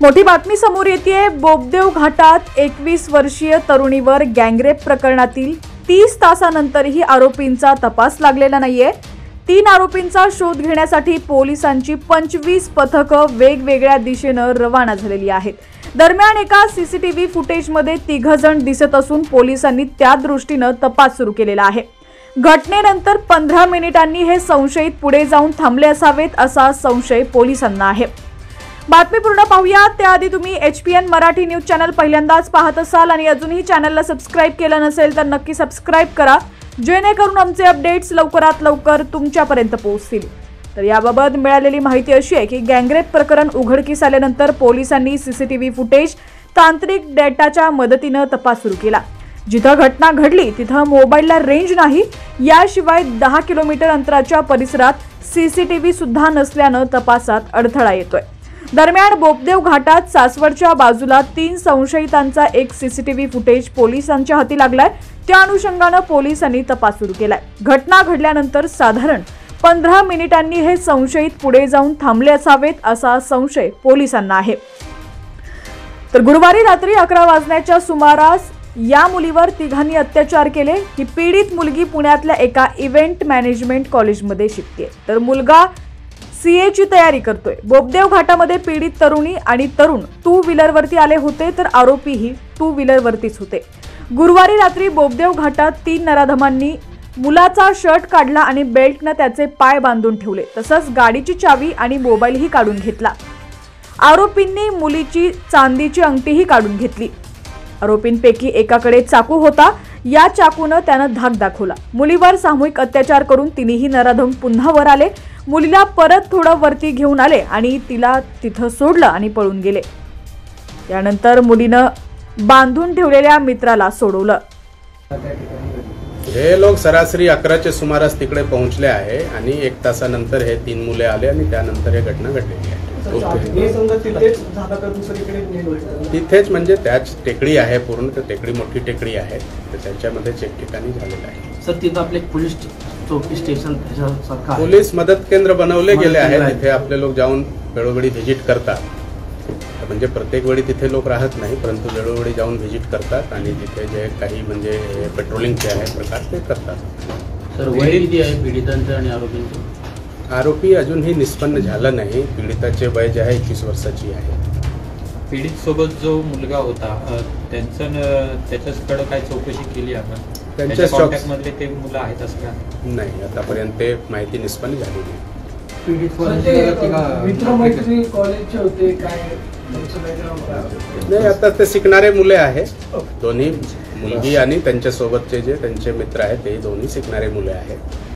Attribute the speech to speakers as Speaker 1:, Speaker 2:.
Speaker 1: मोठी बातमी समोर येतेय। बोबदेव घाटात 21 वर्षीय तरुणीवर गँगरेप प्रकरणातील 30 तासानंतरही आरोपींचा तपास लागलेला नाहीये। 3 आरोपींचा शोध घेण्यासाठी पोलिसांची 25 पथकं वेगवेगळ्या दिशेनं रवाना झालेली आहेत। दरम्यान एका सीसीटीव्ही फुटेजमध्ये 3 जण दिसत असून पोलिसांनी त्या दृष्टीनं तपास सुरू केलेला आहे। घटनेनंतर 15 मिनिटांनी हे संशयित पुढे जाऊन थांबले असावेत असा संशय पोलिसांना आहे। बातमी पूर्ण पाहूया त्याआधी तुम्ही HPN मराठी न्यूज चॅनल पहिल्यांदाच पाहत असाल आणि अजूनही चॅनलला सबस्क्राइब केलं नसेल तर नक्की सबस्क्राइब करा, जेणेकरून आमचे अपडेट्स लवकरात लवकर तुमच्यापर्यंत पोहोचतील। तर याबाबत मिळालेली माहिती अशी आहे की गँगरेप प्रकरण उघडकीस आल्यानंतर पोलिसांनी सीसीटीव्ही फुटेज तांत्रिक डेटाच्या मदतीने तपास सुरू केला। जिथं घटना घडली तिथं मोबाईलला रेंज नाही, याशिवाय 10 किलोमीटर अंतराच्या परिसरात सीसीटीव्ही सुद्धा नसल्याने तपासात अडथळा येतोय। दरम्यान बोबदेव घाटात सासवडच्या बाजूला 3 संशयितांचा एक सीसीटीव्ही फुटेज पोलिसांच्या हाती लागलाय। त्या अनुषंगाने पोलिसांनी तपास सुरू केलाय। घटना घडल्यानंतर साधारण 15 मिनिटांनी हे संशयित पुढे जाऊन थांबले असावेत असा संशय पोलिसांना आहे। तर गुरुवारी रात्री 11 वाजण्याच्या सुमारास या मुलीवर 3घांनी अत्याचार केले। ही पीडित मुलगी पुण्यातल्या एका इव्हेंट मॅनेजमेंट कॉलेजमध्ये शिकते, तर मुलगा CA ची तयारी करतोय। बोबदेव घाटामध्ये पीडित तरुणी आणि तरुण 2 व्हीलरवरती आले होते, तर आरोपीही 2 व्हीलरवरतीच होते। गुरुवारी रात्री बोबदेव घाटात 3 नराधमांनी मुलाचा शर्ट काढला आणि बेल्टने त्याचे पाय बांधून ठेवले, तसंच गाडीची चावी आणि मोबाईलही काढून घेतला। आरोपींनी मुलीची चांदीची अंगठीही काढून घेतली। आरोपींपैकी एकाकडे चाकू होता, या चाकूने त्यानं धाक दाखवला। मुलीवर सामूहिक अत्याचार करून तिन्ही नराधम पुन्हा वर आले। मुलीला परत थोडं वरती घेऊन आले आणि तिला तिथं सोडलं आणि पळून गेले। त्यानंतर मुलीनं बांधून ठेवलेल्या मित्राला सोडवलं।
Speaker 2: हे लोक सरासरी 11च्या सुमारास तिकडे पोहोचले आहे आणि 1 तासानंतर हे 3 मुले आले आणि त्यानंतर हे घटना घडलेली आहे। तिथेच म्हणजे त्याच टेकडी आहे, पूर्ण टेकडी मोठी टेकडी आहे, तर त्याच्यामध्येच एक ठिकाणी झालेलं आहे।
Speaker 3: सर तिथं आपले पोलीस चौकी स्टेशन
Speaker 2: पोलीस मदत केंद्र बनवले गेले आहे, तिथे आपले लोक जाऊन वेळोवेळी व्हिजिट करतात। म्हणजे प्रत्येक वेळी तिथे लोक राहत नाही, परंतु वेळोवेळी जाऊन व्हिजिट करतात आणि तिथे जे काही म्हणजे पेट्रोलिंगचे आहे प्रकार ते करतात।
Speaker 3: सर वय किती आहे पीडितांचं आणि आरोपींचं?
Speaker 2: आरोपी अजूनही निष्पन्न झाला नाही। पीडिताचे वय जे आहे 21 वर्षाची आहे।
Speaker 4: पीडित सोबत जो मुलगा होता त्याच्याकडे काय चौकशी केली आपण? त्यांच्या कॉन्टॅक्ट मधले ते मुलं आहेत असं का?
Speaker 2: नाही, आतापर्यंत ते माहिती निष्पन्न झाली नाही।
Speaker 5: मित्रमैत्री कॉलेजचे होते काय?
Speaker 2: नाही, आता ते शिकणारे मुले आहे। दोन्ही मुलगी आणि त्यांच्या सोबतचे जे त्यांचे मित्र आहेत ते दोन्ही शिकणारे मुले आहेत।